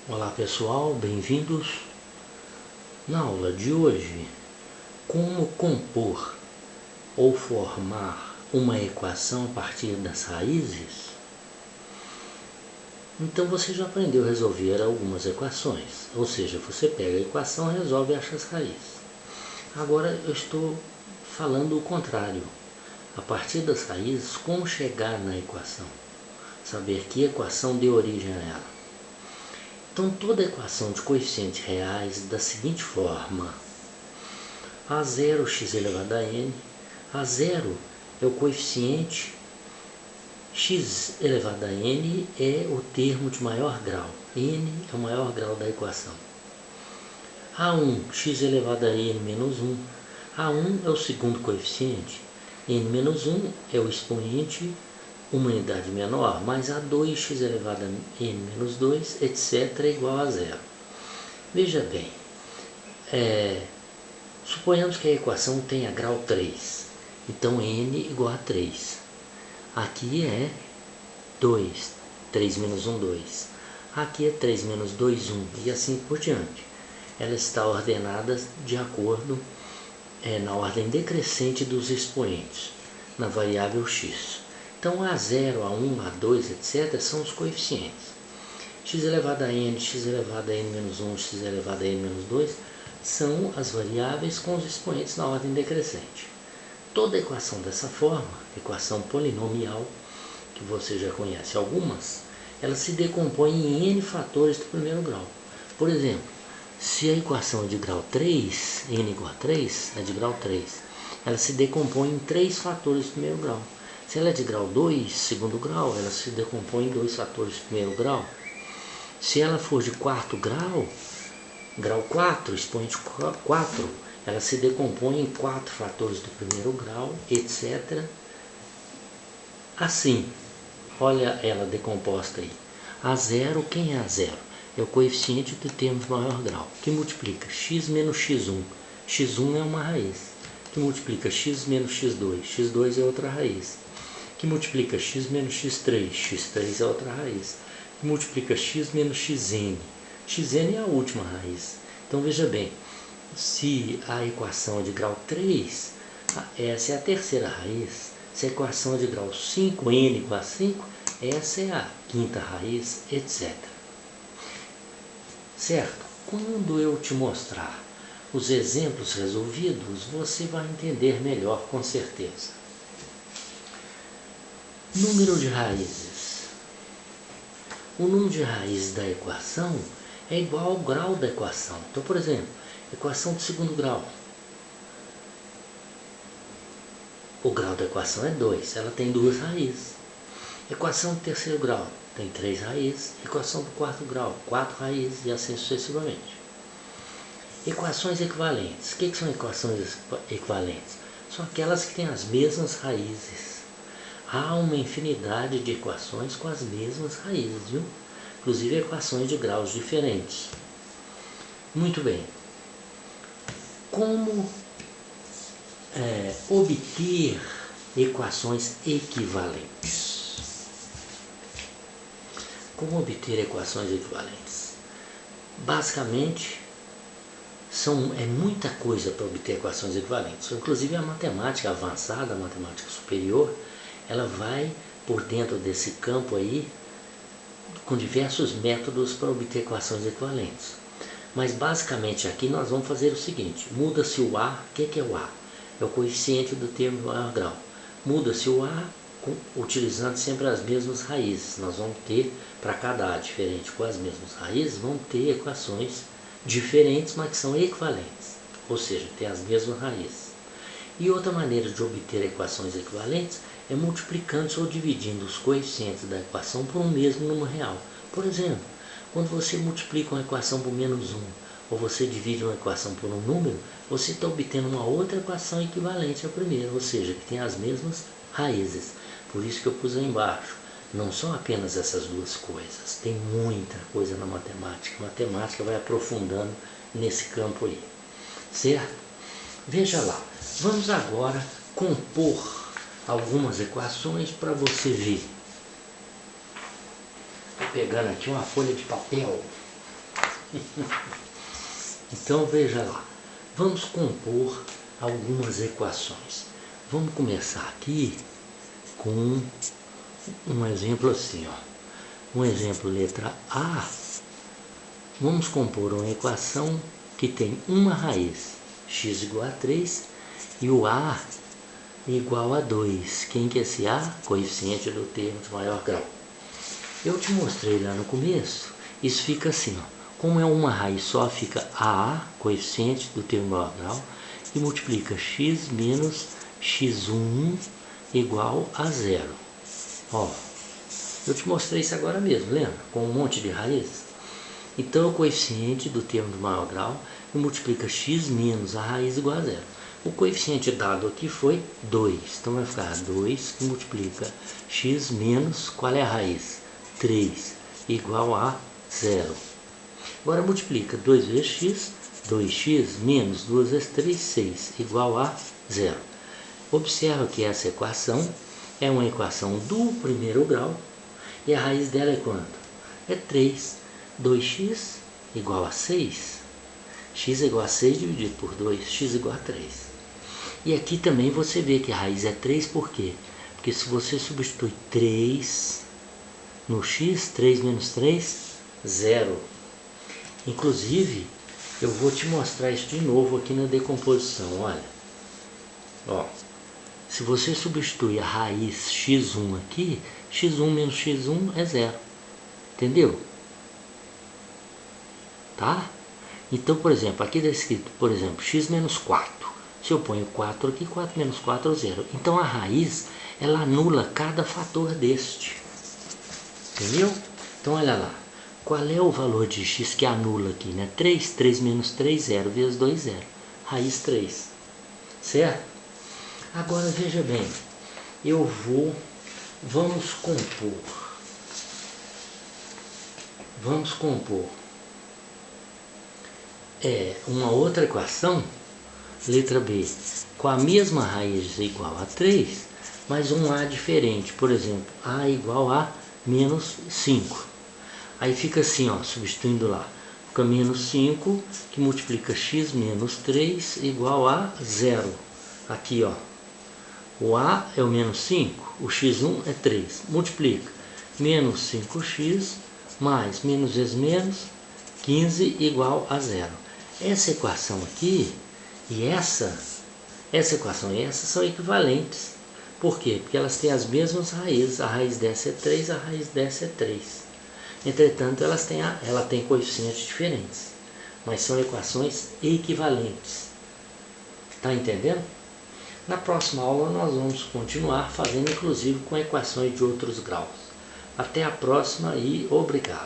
Olá pessoal, bem-vindos. Na aula de hoje, como compor ou formar uma equação a partir das raízes? Então você já aprendeu a resolver algumas equações, ou seja, você pega a equação e resolve e acha as raízes. Agora eu estou falando o contrário. A partir das raízes, como chegar na equação? Saber que equação deu origem a ela. Então, toda equação de coeficientes reais da seguinte forma: A0 x elevado a n. A0 é o coeficiente, x elevado a n é o termo de maior grau. N é o maior grau da equação. A1, x elevado a n menos 1. A1 é o segundo coeficiente. N menos 1 é o expoente, uma unidade menor, mais A2, x elevado a n menos 2, etc. é igual a zero. Veja bem, suponhamos que a equação tenha grau 3. Então, n igual a 3. Aqui é 2. 3 menos 1, 2. Aqui é 3 menos 2, 1. E assim por diante. Ela está ordenada de acordo na ordem decrescente dos expoentes, na variável x. Então, A0, A1, A2, etc. são os coeficientes. X elevado a n, x elevado a n menos 1, x elevado a n menos 2 são as variáveis com os expoentes na ordem decrescente. Toda equação dessa forma, equação polinomial, que você já conhece algumas, ela se decompõe em n fatores do primeiro grau. Por exemplo, se a equação é de grau 3, n igual a 3, é de grau 3, ela se decompõe em 3 fatores do primeiro grau. Se ela é de grau 2, segundo grau, ela se decompõe em 2 fatores do primeiro grau. Se ela for de quarto grau, grau 4, expoente 4, ela se decompõe em 4 fatores do primeiro grau, etc. Assim, olha ela decomposta aí. A0, quem é A0? É o coeficiente do termo de maior grau, que multiplica x menos x1. x1 é uma raiz. Que multiplica x menos x2. x2 é outra raiz. Que multiplica x menos x3. x3 é outra raiz. Que multiplica x menos xn. xn é a última raiz. Então veja bem, se a equação é de grau 3, essa é a terceira raiz. Se a equação é de grau 5, n igual a 5, essa é a quinta raiz, etc. Certo? Quando eu te mostrar os exemplos resolvidos, você vai entender melhor com certeza. Número de raízes. O número de raízes da equação é igual ao grau da equação. Então, por exemplo, equação de segundo grau. O grau da equação é 2, ela tem 2 raízes. Equação de terceiro grau tem 3 raízes. Equação do quarto grau, 4 raízes e assim sucessivamente. Equações equivalentes. O que são equações equivalentes? São aquelas que têm as mesmas raízes. Há uma infinidade de equações com as mesmas raízes, viu? Inclusive equações de graus diferentes. Muito bem. Como obter equações equivalentes? Como obter equações equivalentes? Basicamente, é muita coisa para obter equações equivalentes. Inclusive a matemática avançada, a matemática superior, ela vai por dentro desse campo aí com diversos métodos para obter equações equivalentes. Mas basicamente aqui nós vamos fazer o seguinte: muda-se o A. O que é o A? É o coeficiente do termo de maior grau. Muda-se o A utilizando sempre as mesmas raízes. Nós vamos ter, para cada A diferente com as mesmas raízes, vamos ter equações diferentes, mas que são equivalentes. Ou seja, tem as mesmas raízes. E outra maneira de obter equações equivalentes é multiplicando ou dividindo os coeficientes da equação por um mesmo número real. Por exemplo, quando você multiplica uma equação por menos 1, ou você divide uma equação por um número, você está obtendo uma outra equação equivalente à primeira, ou seja, que tem as mesmas raízes. Por isso que eu pus aí embaixo. Não são apenas essas duas coisas, tem muita coisa na matemática. A matemática vai aprofundando nesse campo aí, certo? Veja lá, vamos agora compor algumas equações para você ver. Estou pegando aqui uma folha de papel Então veja lá, vamos compor algumas equações. Vamos começar aqui com um exemplo assim, ó. Um exemplo letra A. Vamos compor uma equação que tem uma raiz, x igual a 3, e o A igual a 2. Quem que é esse A? Coeficiente do termo de maior grau. Eu te mostrei lá no começo, isso fica assim, ó. Como é uma raiz só, fica AA, coeficiente do termo de maior grau, e multiplica x menos x1 igual a 0. Ó, eu te mostrei isso agora mesmo, lembra? Com um monte de raízes. Então, o coeficiente do termo de maior grau e multiplica x menos a raiz igual a 0. O coeficiente dado aqui foi 2. Então, vai ficar 2 que multiplica x menos, qual é a raiz? 3 igual a 0. Agora, multiplica 2 vezes x, 2x menos 2 vezes 3, 6, igual a 0. Observa que essa equação é uma equação do primeiro grau e a raiz dela é quanto? É 3. 2x igual a 6. X igual a 6 dividido por 2, x igual a 3. E aqui também você vê que a raiz é 3, por quê? Porque se você substitui 3 no x, 3 menos 3, 0. Inclusive, eu vou te mostrar isso de novo aqui na decomposição, olha. Ó, se você substitui a raiz x1 aqui, x1 menos x1 é 0. Entendeu? Tá? Então, por exemplo, aqui está escrito, por exemplo, x menos 4. Se eu ponho 4 aqui, 4 menos 4 é 0. Então, a raiz, ela anula cada fator deste. Entendeu? Então, olha lá. Qual é o valor de x que anula aqui, né? 3, 3 menos 3, 0, vezes 2, 0. Raiz 3. Certo? Agora, veja bem. Vamos compor uma outra equação, letra B, com a mesma raiz igual a 3, mas um A diferente. Por exemplo, A igual a menos 5. Aí fica assim, ó, substituindo lá. Fica menos 5, que multiplica x menos 3 igual a 0. Aqui, ó. O A é o menos 5, o x1 é 3. Multiplica. Menos 5x mais menos vezes menos, 15 igual a 0. Essa equação aqui e essa equação e essa são equivalentes. Por quê? Porque elas têm as mesmas raízes. A raiz dessa é 3, a raiz dessa é 3. Entretanto, ela tem coeficientes diferentes, mas são equações equivalentes. Tá entendendo? Na próxima aula nós vamos continuar fazendo inclusive com equações de outros graus. Até a próxima e obrigado.